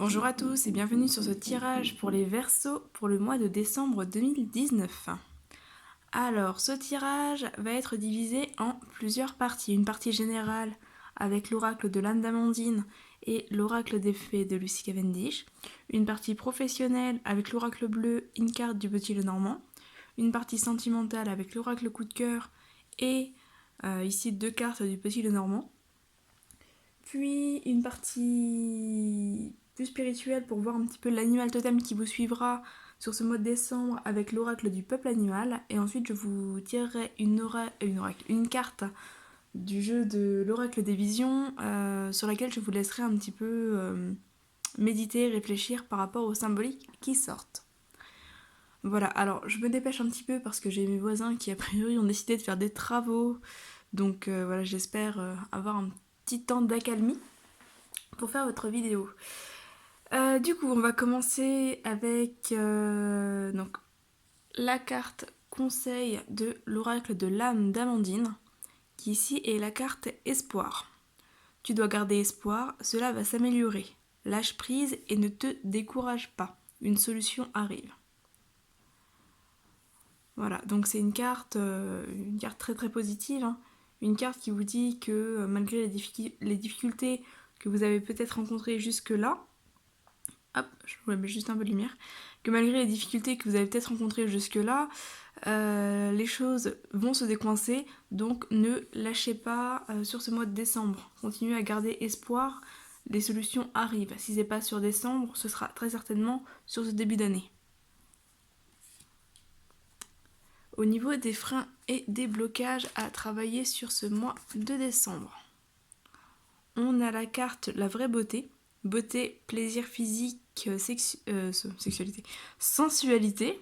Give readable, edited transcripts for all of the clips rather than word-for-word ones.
Bonjour à tous et bienvenue sur ce tirage pour les Verseaux pour le mois de décembre 2019. Alors, ce tirage va être divisé en plusieurs parties. Une partie générale avec l'oracle de l'âme d'Amandine et l'oracle des fées de Lucie Cavendish. Une partie professionnelle avec l'oracle bleu, une carte du Petit Lenormand. Une partie sentimentale avec l'oracle coup de cœur et ici 2 cartes du Petit Lenormand. Puis une partie plus spirituelle pour voir un petit peu l'animal totem qui vous suivra sur ce mois de décembre avec l'oracle du peuple animal. Et ensuite je vous tirerai une carte du jeu de l'oracle des visions sur laquelle je vous laisserai un petit peu méditer, réfléchir par rapport aux symboliques qui sortent. Voilà, alors je me dépêche un petit peu parce que j'ai mes voisins qui a priori ont décidé de faire des travaux. Donc voilà, j'espère avoir un petit temps d'accalmie pour faire votre vidéo. Du coup, on va commencer avec donc, la carte conseil de l'oracle de l'âme d'Amandine, qui ici est la carte espoir. Tu dois garder espoir, cela va s'améliorer. Lâche prise et ne te décourage pas. Une solution arrive. Voilà, donc c'est une carte très très positive, hein. Une carte qui vous dit que malgré les difficultés que vous avez peut-être rencontrées jusque-là, hop, je vous mets juste un peu de lumière, que malgré les difficultés que vous avez peut-être rencontrées jusque-là, les choses vont se décoincer, donc ne lâchez pas sur ce mois de décembre. Continuez à garder espoir, les solutions arrivent. Si c'est pas sur décembre, ce sera très certainement sur ce début d'année. Au niveau des freins et des blocages à travailler sur ce mois de décembre, on a la carte la vraie beauté. Beauté, plaisir physique, sexualité, sensualité,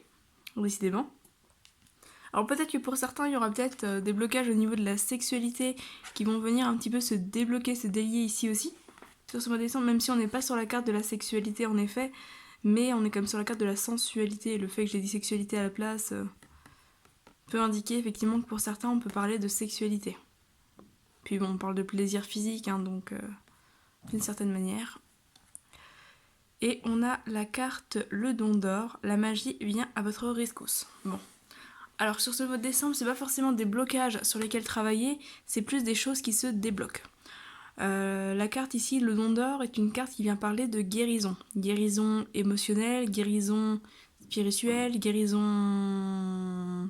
décidément. Alors peut-être que pour certains, il y aura peut-être des blocages au niveau de la sexualité qui vont venir un petit peu se débloquer, se délier ici aussi, sur ce mois de décembre, même si on n'est pas sur la carte de la sexualité en effet, mais on est quand même sur la carte de la sensualité. Le fait que j'ai dit sexualité à la place peut indiquer effectivement que pour certains, on peut parler de sexualité. Puis bon, on parle de plaisir physique, hein, donc d'une certaine manière. Et on a la carte le don d'or, la magie vient à votre rescousse. Bon. Alors sur ce mois de décembre, c'est pas forcément des blocages sur lesquels travailler, c'est plus des choses qui se débloquent. La carte ici, le don d'or, est une carte qui vient parler de guérison. Guérison émotionnelle, guérison spirituelle, guérison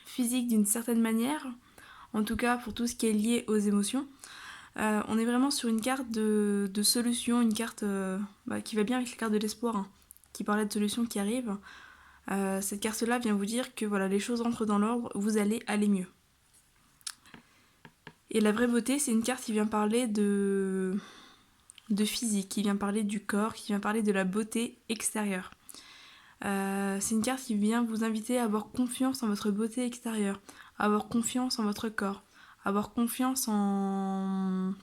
physique d'une certaine manière. En tout cas pour tout ce qui est lié aux émotions. On est vraiment sur une carte de solution, une carte qui va bien avec la carte de l'espoir, hein, qui parlait de solutions qui arrivent. Cette carte-là vient vous dire que voilà, les choses rentrent dans l'ordre, vous allez aller mieux. Et la vraie beauté, c'est une carte qui vient parler de physique, qui vient parler du corps, qui vient parler de la beauté extérieure. C'est une carte qui vient vous inviter à avoir confiance en votre beauté extérieure, à avoir confiance en votre corps, à avoir confiance en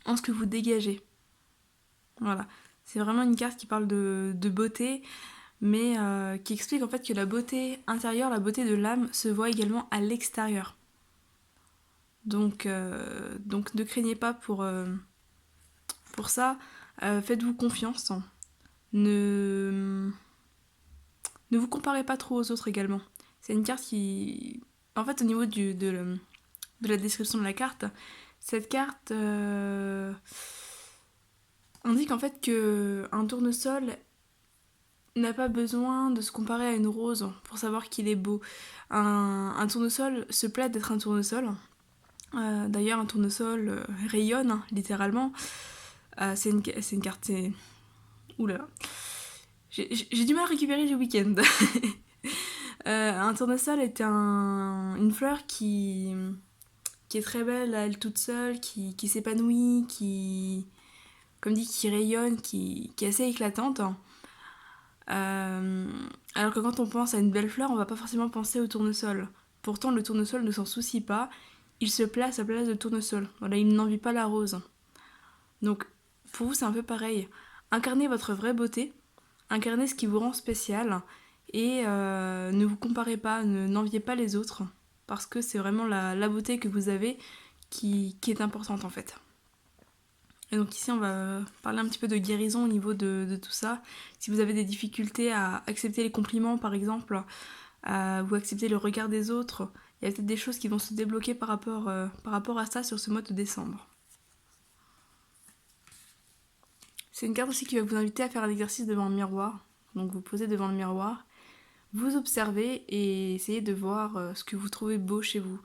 ce que vous dégagez. Voilà, c'est vraiment une carte qui parle de beauté, mais qui explique en fait que la beauté intérieure, la beauté de l'âme se voit également à l'extérieur. Donc ne craignez pas pour ça, faites-vous confiance. Ne vous comparez pas trop aux autres également. C'est une carte qui... En fait, au niveau de la description de la carte, cette carte indique en fait qu'un tournesol n'a pas besoin de se comparer à une rose pour savoir qu'il est beau. Un tournesol se plaît d'être un tournesol. D'ailleurs, un tournesol rayonne, hein, littéralement. C'est une carte... Oula. J'ai du mal à récupérer le week-end. Un tournesol est une fleur qui est très belle à elle toute seule, qui s'épanouit, comme dit, qui rayonne, qui est assez éclatante. Alors que quand on pense à une belle fleur, on va pas forcément penser au tournesol. Pourtant, le tournesol ne s'en soucie pas, il se place à la place de tournesol. Voilà, il n'envie pas la rose. Donc, pour vous, c'est un peu pareil. Incarnez votre vraie beauté, incarnez ce qui vous rend spécial, et ne vous comparez pas, n'enviez pas les autres, parce que c'est vraiment la beauté que vous avez qui est importante en fait. Et donc ici, on va parler un petit peu de guérison au niveau de tout ça. Si vous avez des difficultés à accepter les compliments, par exemple, ou accepter le regard des autres, il y a peut-être des choses qui vont se débloquer par rapport à ça sur ce mois de décembre. C'est une carte aussi qui va vous inviter à faire un exercice devant le miroir. Donc vous posez devant le miroir, vous observez et essayez de voir ce que vous trouvez beau chez vous.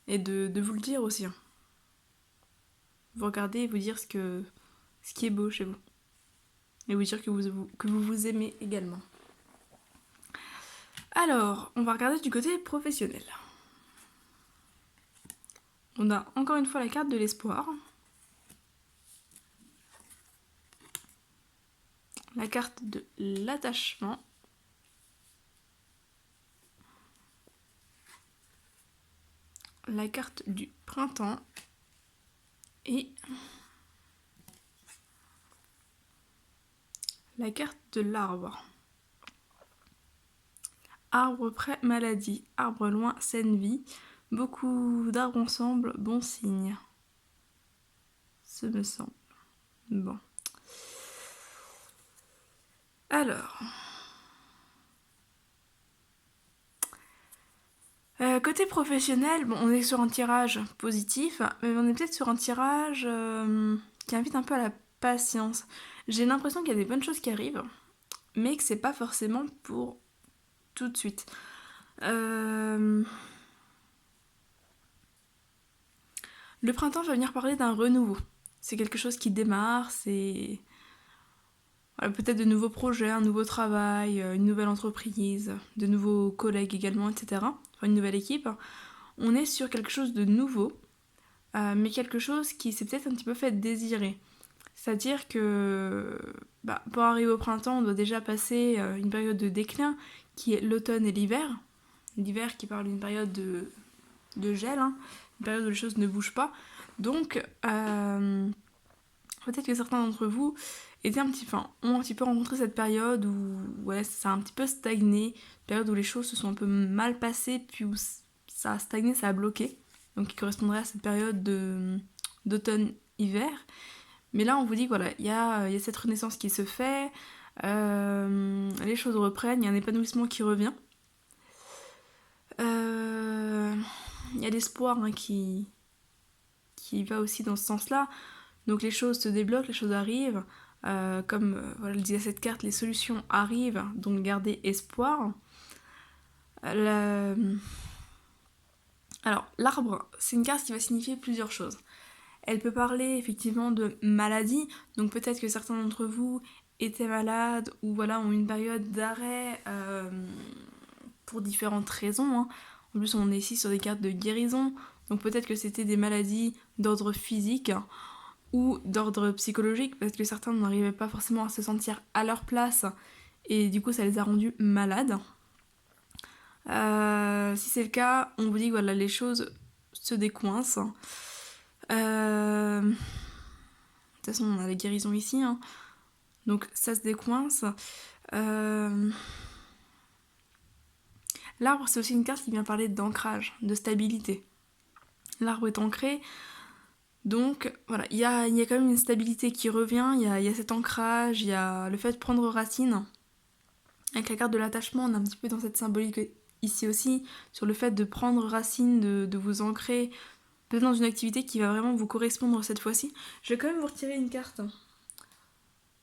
Et de vous le dire aussi. Vous regardez et vous dire ce qui est beau chez vous. Et vous dire que vous aimez également. Alors, on va regarder du côté professionnel. On a encore une fois la carte de l'espoir. La carte de l'attachement. La carte du printemps. Et la carte de l'arbre. Arbre près, maladie. Arbre loin, saine vie. Beaucoup d'arbres ensemble, bon signe. Ce me semble. Bon. Alors. Côté professionnel, bon, on est sur un tirage positif, mais on est peut-être sur un tirage qui invite un peu à la patience. J'ai l'impression qu'il y a des bonnes choses qui arrivent, mais que c'est pas forcément pour tout de suite. Le printemps va venir parler d'un renouveau. C'est quelque chose qui démarre, c'est peut-être de nouveaux projets, un nouveau travail, une nouvelle entreprise, de nouveaux collègues également, etc. Enfin, une nouvelle équipe. On est sur quelque chose de nouveau, mais quelque chose qui s'est peut-être un petit peu fait désirer. C'est-à-dire que pour arriver au printemps, on doit déjà passer une période de déclin qui est l'automne et l'hiver. L'hiver qui parle d'une période de gel, hein, une période où les choses ne bougent pas. Donc, peut-être que certains d'entre vous ont un petit peu rencontré cette période où ça a un petit peu stagné, une période où les choses se sont un peu mal passées, puis où ça a stagné, ça a bloqué. Donc, qui correspondrait à cette période d'automne-hiver. Mais là, on vous dit que voilà, il y a cette renaissance qui se fait, les choses reprennent, il y a un épanouissement qui revient. Il y a l'espoir qui va aussi dans ce sens-là. Donc les choses se débloquent, les choses arrivent. Comme le disait cette carte, les solutions arrivent, donc gardez espoir. Alors, l'arbre, c'est une carte qui va signifier plusieurs choses. Elle peut parler effectivement de maladie, donc peut-être que certains d'entre vous étaient malades ou ont une période d'arrêt pour différentes raisons. Hein. En plus, on est ici sur des cartes de guérison, donc peut-être que c'était des maladies d'ordre physique ou d'ordre psychologique, parce que certains n'arrivaient pas forcément à se sentir à leur place et du coup ça les a rendus malades. Si c'est le cas, on vous dit que les choses se décoincent. De toute façon, on a la guérison ici, hein. Donc ça se décoince. L'arbre, c'est aussi une carte qui vient parler d'ancrage, de stabilité. L'arbre est ancré, donc il y a quand même une stabilité qui revient, il y a cet ancrage, il y a le fait de prendre racine. Avec la carte de l'attachement, on est un petit peu dans cette symbolique ici aussi, sur le fait de prendre racine, de vous ancrer, peut-être dans une activité qui va vraiment vous correspondre cette fois-ci. Je vais quand même vous retirer une carte,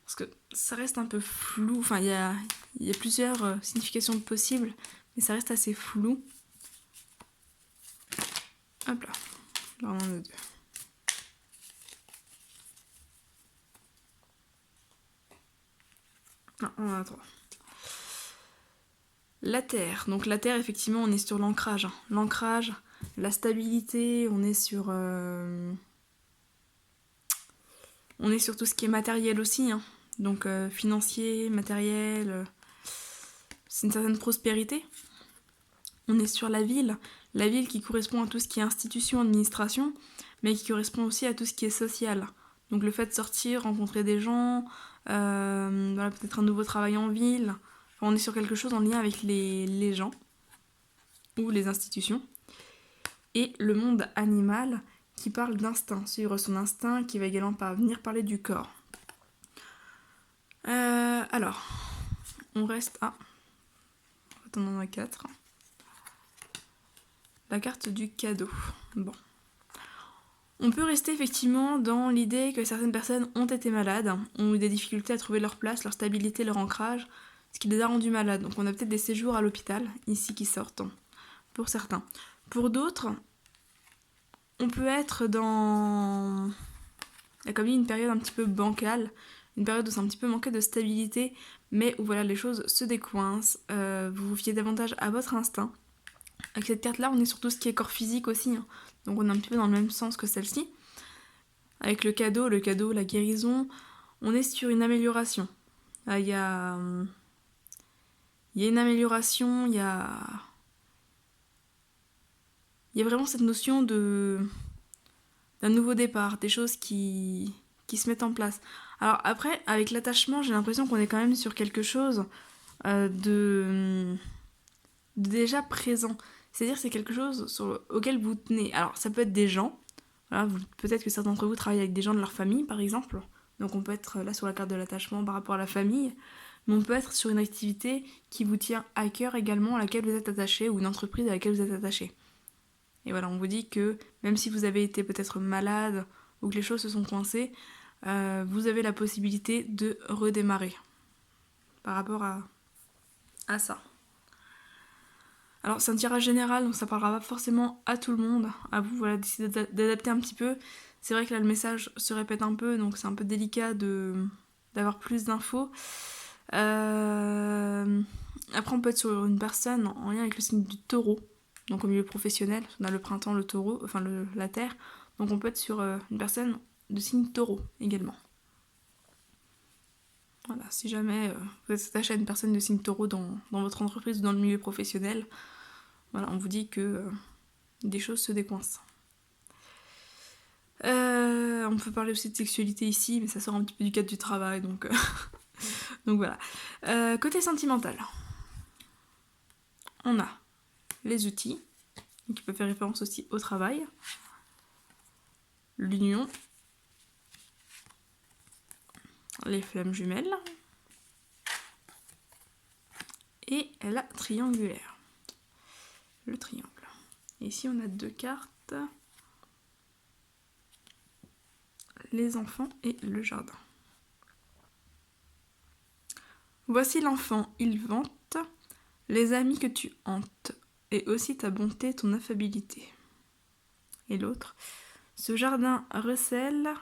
parce que ça reste un peu flou, enfin il y a plusieurs significations possibles, mais ça reste assez flou. Hop là, alors on en a deux. Non, on en a trois. La terre. Donc la terre, effectivement, on est sur l'ancrage. L'ancrage, la stabilité, on est sur tout ce qui est matériel aussi. Hein. Donc financier, matériel, c'est une certaine prospérité. On est sur la ville qui correspond à tout ce qui est institution, administration, mais qui correspond aussi à tout ce qui est social. Donc le fait de sortir, rencontrer des gens, peut-être un nouveau travail en ville. Enfin, on est sur quelque chose en lien avec les gens ou les institutions. Et le monde animal qui parle d'instinct, suivre son instinct, qui va également venir parler du corps. Alors, on reste à... On en a 4. La carte du cadeau. Bon. On peut rester effectivement dans l'idée que certaines personnes ont été malades, ont eu des difficultés à trouver leur place, leur stabilité, leur ancrage, ce qui les a rendus malades. Donc on a peut-être des séjours à l'hôpital, ici, qui sortent, pour certains. Pour d'autres, on peut être dans... Il y a comme une période un petit peu bancale, une période où c'est un petit peu manqué de stabilité, mais où voilà, les choses se décoincent, vous vous fiez davantage à votre instinct. Avec cette carte-là, on est sur tout ce qui est corps physique aussi, hein. Donc on est un petit peu dans le même sens que celle-ci. Avec le cadeau, la guérison, on est sur une amélioration. Il y a une amélioration, il y a vraiment cette notion d'un nouveau départ, des choses qui se mettent en place. Alors après, avec l'attachement, j'ai l'impression qu'on est quand même sur quelque chose de déjà présent. C'est-à-dire que c'est quelque chose auquel vous tenez. Alors ça peut être des gens, voilà, peut-être que certains d'entre vous travaillent avec des gens de leur famille par exemple, donc on peut être là sur la carte de l'attachement par rapport à la famille, mais on peut être sur une activité qui vous tient à cœur également, à laquelle vous êtes attaché, ou une entreprise à laquelle vous êtes attaché. Et voilà, on vous dit que même si vous avez été peut-être malade ou que les choses se sont coincées, vous avez la possibilité de redémarrer par rapport à ça. Alors c'est un tirage général, donc ça parlera pas forcément à tout le monde. À vous, voilà, d'essayer d'adapter un petit peu. C'est vrai que là le message se répète un peu, donc c'est un peu délicat d'avoir plus d'infos. Après on peut être sur une personne en lien avec le signe du taureau, donc au milieu professionnel. On a le printemps, le taureau, enfin la terre. Donc on peut être sur une personne de signe taureau également. Voilà, si jamais vous êtes attaché à une personne de signe taureau dans votre entreprise ou dans le milieu professionnel, voilà, on vous dit que des choses se décoincent. On peut parler aussi de sexualité ici, mais ça sort un petit peu du cadre du travail, donc voilà. Côté sentimental, on a les outils, qui peuvent faire référence aussi au travail, l'union, les flammes jumelles et la triangulaire. Le triangle. Et ici on a 2 cartes, les enfants et le jardin. Voici l'enfant, il vante les amis que tu hantes, et aussi ta bonté, ton affabilité. Et l'autre, ce jardin recèle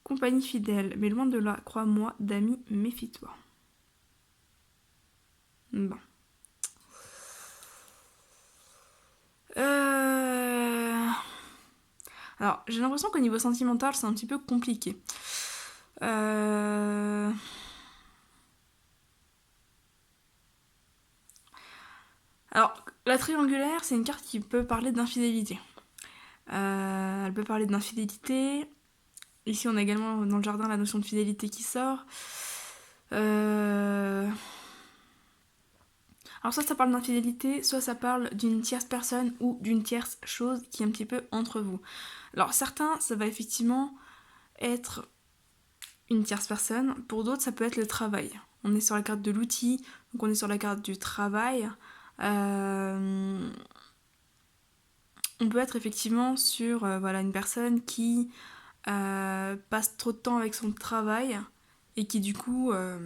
compagnie fidèle, mais loin de là, crois-moi, d'amis, méfie-toi. Bon. Alors, j'ai l'impression qu'au niveau sentimental, c'est un petit peu compliqué. Alors, la triangulaire, c'est une carte qui peut parler d'infidélité. Elle peut parler d'infidélité. Ici, on a également dans le jardin la notion de fidélité qui sort. Alors, soit ça parle d'infidélité, soit ça parle d'une tierce personne ou d'une tierce chose qui est un petit peu entre vous. Alors, certains, ça va effectivement être une tierce personne. Pour d'autres, ça peut être le travail. On est sur la carte de l'outil, donc on est sur la carte du travail. On peut être effectivement sur une personne qui passe trop de temps avec son travail et qui du coup a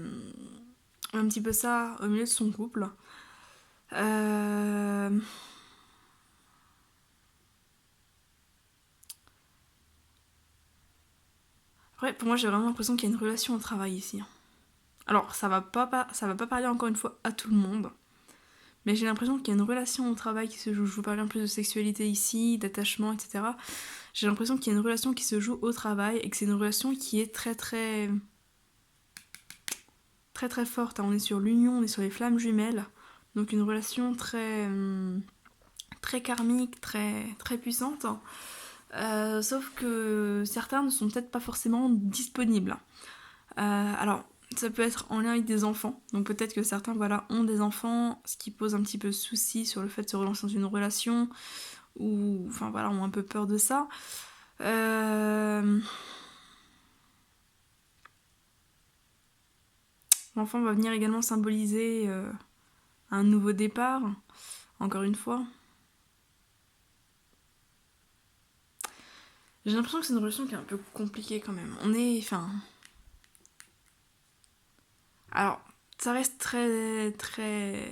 un petit peu ça au milieu de son couple. Après, pour moi, j'ai vraiment l'impression qu'il y a une relation au travail ici. Alors, ça va pas parler encore une fois à tout le monde. Mais j'ai l'impression qu'il y a une relation au travail qui se joue. Je vous parlais en plus de sexualité ici, d'attachement, etc. J'ai l'impression qu'il y a une relation qui se joue au travail et que c'est une relation qui est très très forte. On est sur l'union, on est sur les flammes jumelles. Donc une relation très karmique, très puissante. Sauf que certains ne sont peut-être pas forcément disponibles. Alors, ça peut être en lien avec des enfants. Donc peut-être que certains ont des enfants, ce qui pose un petit peu souci sur le fait de se relancer dans une relation, ou ont un peu peur de ça. L'enfant va venir également symboliser un nouveau départ, encore une fois. J'ai l'impression que c'est une relation qui est un peu compliquée quand même. Alors, ça reste très très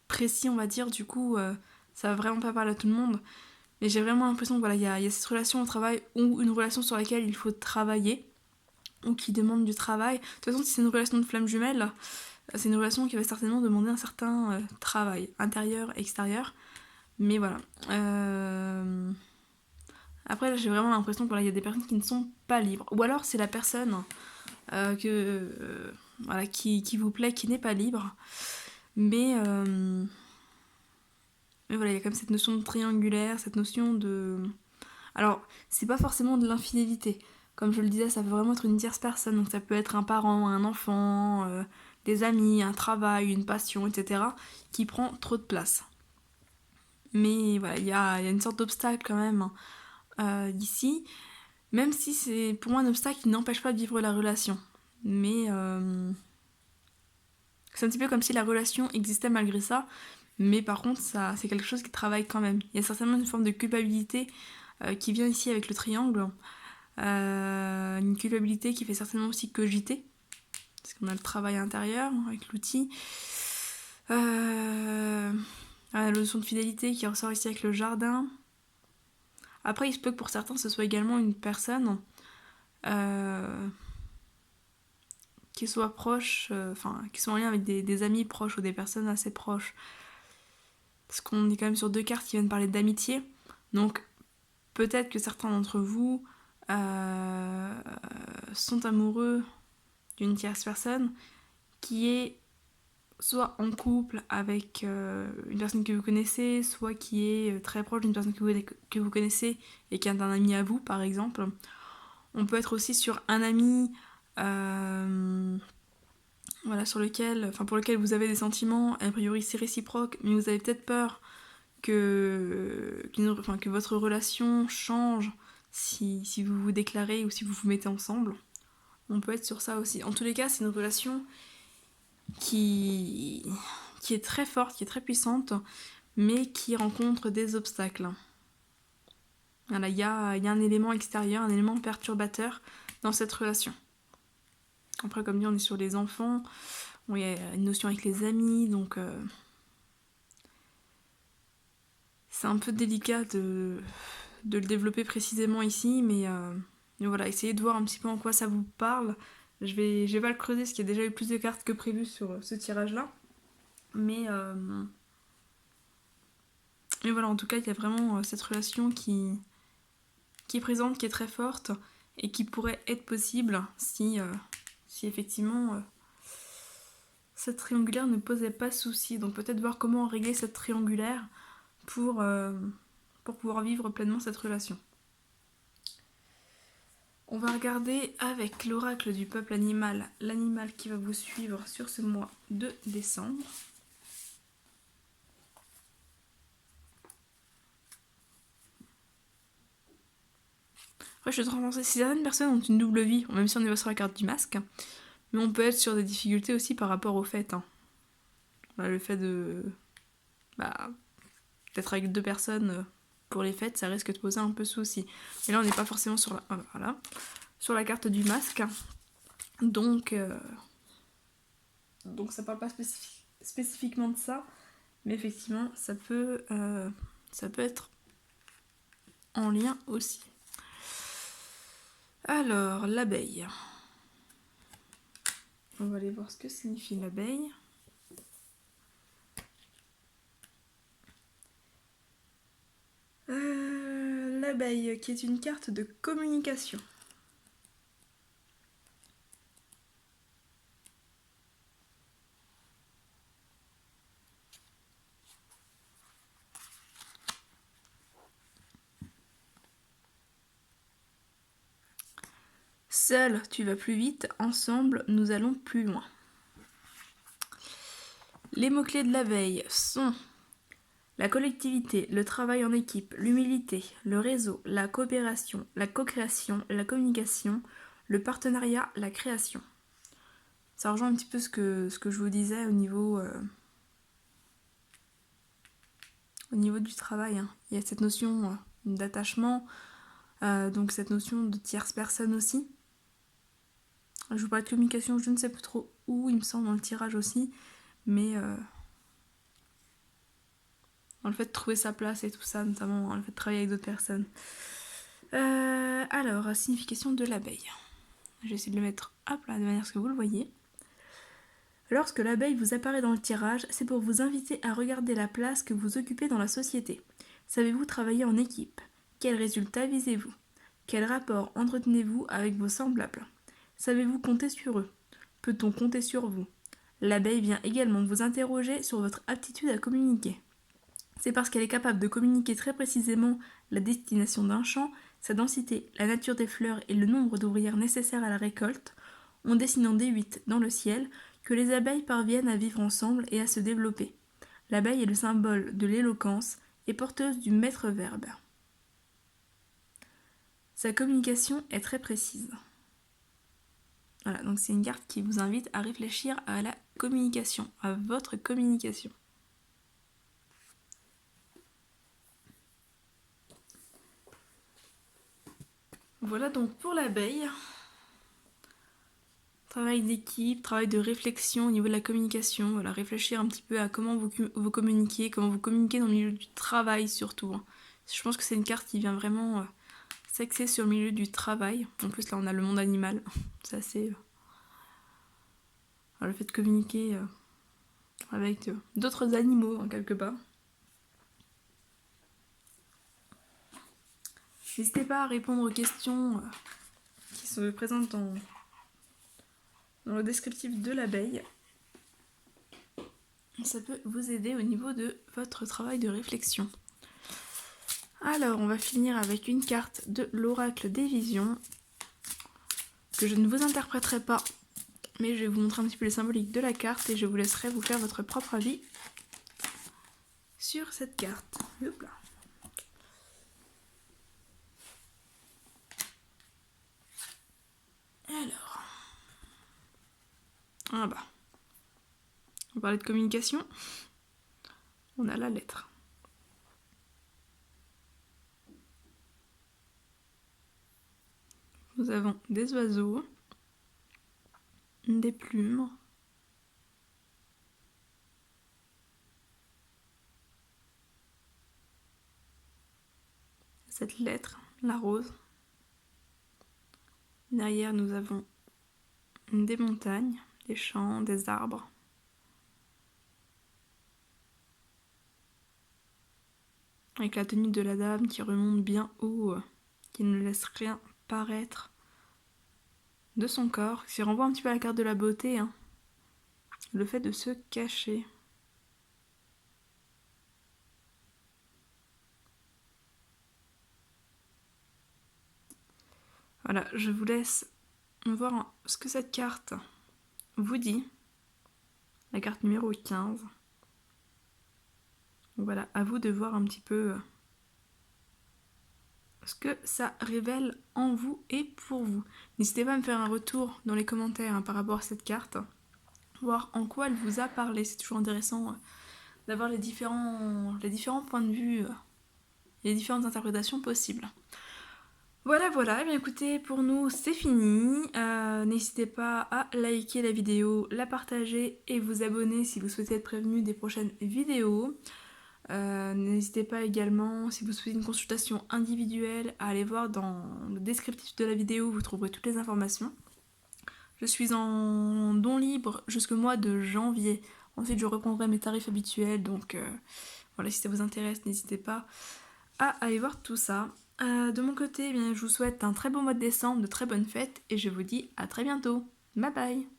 précis, on va dire, du coup, ça va vraiment pas parler à tout le monde. Mais j'ai vraiment l'impression que voilà, il y a cette relation au travail ou une relation sur laquelle il faut travailler, ou qui demande du travail. De toute façon, si c'est une relation de flamme jumelle, c'est une relation qui va certainement demander un certain travail, intérieur, extérieur. Mais voilà. Après, là, j'ai vraiment l'impression qu'il y a des personnes qui ne sont pas libres. Ou alors, c'est la personne voilà, qui vous plaît, qui n'est pas libre. Mais voilà, il y a quand même cette notion de triangulaire, cette notion de... Alors, c'est pas forcément de l'infidélité. Comme je le disais, ça peut vraiment être une tierce personne. Donc ça peut être un parent, un enfant, des amis, un travail, une passion, etc. qui prend trop de place. Mais voilà, il y a une sorte d'obstacle quand même d'ici. Même si c'est pour moi un obstacle qui n'empêche pas de vivre la relation. Mais c'est un petit peu comme si la relation existait malgré ça. Mais par contre, ça, c'est quelque chose qui travaille quand même. Il y a certainement une forme de culpabilité qui vient ici avec le triangle. Une culpabilité qui fait certainement aussi cogiter. Parce qu'on a le travail intérieur avec l'outil. La notion de fidélité qui ressort ici avec le jardin. Après, il se peut que pour certains, ce soit également une personne qui soit proche, qui soit en lien avec des amis proches ou des personnes assez proches. Parce qu'on est quand même sur deux cartes qui viennent parler d'amitié. Donc, peut-être que certains d'entre vous sont amoureux d'une tierce personne qui est soit en couple avec une personne que vous connaissez, soit qui est très proche d'une personne que vous connaissez et qui est un ami à vous, par exemple. On peut être aussi sur un ami voilà, pour lequel vous avez des sentiments, a priori c'est réciproque, mais vous avez peut-être peur que votre relation change si vous vous déclarez ou si vous vous mettez ensemble. On peut être sur ça aussi. En tous les cas, c'est une relation qui est très forte, qui est très puissante, mais qui rencontre des obstacles. Voilà, il y a un élément extérieur, un élément perturbateur dans cette relation. Après, comme dit, on est sur les enfants, il y a une notion avec les amis, donc c'est un peu délicat de le développer précisément ici, mais voilà, essayez de voir un petit peu en quoi ça vous parle. Je vais pas le creuser parce qu'il y a déjà eu plus de cartes que prévu sur ce tirage-là. Mais voilà, en tout cas, il y a vraiment cette relation qui est présente, qui est très forte et qui pourrait être possible si effectivement cette triangulaire ne posait pas souci. Donc peut-être voir comment régler cette triangulaire pour pouvoir vivre pleinement cette relation. On va regarder avec l'oracle du peuple animal, l'animal qui va vous suivre sur ce mois de décembre. Après, je suis en train de penser, si certaines personnes ont une double vie, même si on est pas sur la carte du masque, mais on peut être sur des difficultés aussi par rapport au fait. Voilà, le fait de... d'être avec deux personnes pour les fêtes, ça risque de poser un peu souci. Et là, on n'est pas forcément sur la carte du masque. Donc ça parle pas spécifiquement de ça, mais effectivement, ça peut être en lien aussi. Alors, l'abeille. On va aller voir ce que signifie l'abeille. L'abeille, qui est une carte de communication. Seul, tu vas plus vite, ensemble, nous allons plus loin. Les mots-clés de l'abeille sont La collectivité, le travail en équipe, l'humilité, le réseau, la coopération, la co-création, la communication, le partenariat, la création. Ça rejoint un petit peu ce que je vous disais au niveau du travail. Hein. Il y a cette notion d'attachement, donc cette notion de tierce personne aussi. Je vous parlais de communication, je ne sais plus trop où, il me semble, dans le tirage aussi, mais dans le fait de trouver sa place et tout ça, notamment dans le fait de travailler avec d'autres personnes. Alors, signification de l'abeille. Je vais essayer de le mettre hop là, de manière à ce que vous le voyez. Lorsque l'abeille vous apparaît dans le tirage, c'est pour vous inviter à regarder la place que vous occupez dans la société. Savez-vous travailler en équipe? Quels résultats visez-vous? Quel rapport entretenez-vous avec vos semblables? Savez-vous compter sur eux? Peut-on compter sur vous? L'abeille vient également vous interroger sur votre aptitude à communiquer. C'est parce qu'elle est capable de communiquer très précisément la destination d'un champ, sa densité, la nature des fleurs et le nombre d'ouvrières nécessaires à la récolte, en dessinant des 8 dans le ciel, que les abeilles parviennent à vivre ensemble et à se développer. L'abeille est le symbole de l'éloquence et porteuse du maître-verbe. Sa communication est très précise. Voilà, donc c'est une carte qui vous invite à réfléchir à la communication, à votre communication. Voilà donc pour l'abeille. Travail d'équipe, travail de réflexion au niveau de la communication, voilà, réfléchir un petit peu à comment vous communiquez, comment vous communiquez dans le milieu du travail surtout. Hein. Je pense que c'est une carte qui vient vraiment s'axer sur le milieu du travail. En plus là on a le monde animal, c'est assez... le fait de communiquer avec d'autres animaux en quelque part. N'hésitez pas à répondre aux questions qui se présentent dans le descriptif de l'abeille. Ça peut vous aider au niveau de votre travail de réflexion. Alors, on va finir avec une carte de l'oracle des visions que je ne vous interpréterai pas, mais je vais vous montrer un petit peu les symboliques de la carte et je vous laisserai vous faire votre propre avis sur cette carte. Hop là. Alors, ah bah, on parlait de communication, on a la lettre. Nous avons des oiseaux, des plumes, cette lettre, la rose. Derrière, nous avons des montagnes, des champs, des arbres. Avec la tenue de la dame qui remonte bien haut, qui ne laisse rien paraître de son corps, qui renvoie un petit peu à la carte de la beauté, hein. Le fait de se cacher. Voilà, je vous laisse voir ce que cette carte vous dit. La carte numéro 15. Donc voilà, à vous de voir un petit peu ce que ça révèle en vous et pour vous. N'hésitez pas à me faire un retour dans les commentaires par rapport à cette carte, voir en quoi elle vous a parlé. C'est toujours intéressant d'avoir les différents points de vue et les différentes interprétations possibles. Voilà, eh bien écoutez, pour nous c'est fini. N'hésitez pas à liker la vidéo, la partager et vous abonner si vous souhaitez être prévenu des prochaines vidéos. N'hésitez pas également, si vous souhaitez une consultation individuelle, à aller voir dans le descriptif de la vidéo, vous trouverez toutes les informations. Je suis en don libre jusqu'au mois de janvier. Ensuite, je reprendrai mes tarifs habituels, donc voilà, si ça vous intéresse, n'hésitez pas à aller voir tout ça. De mon côté, eh bien, je vous souhaite un très beau mois de décembre, de très bonnes fêtes, et je vous dis à très bientôt. Bye bye!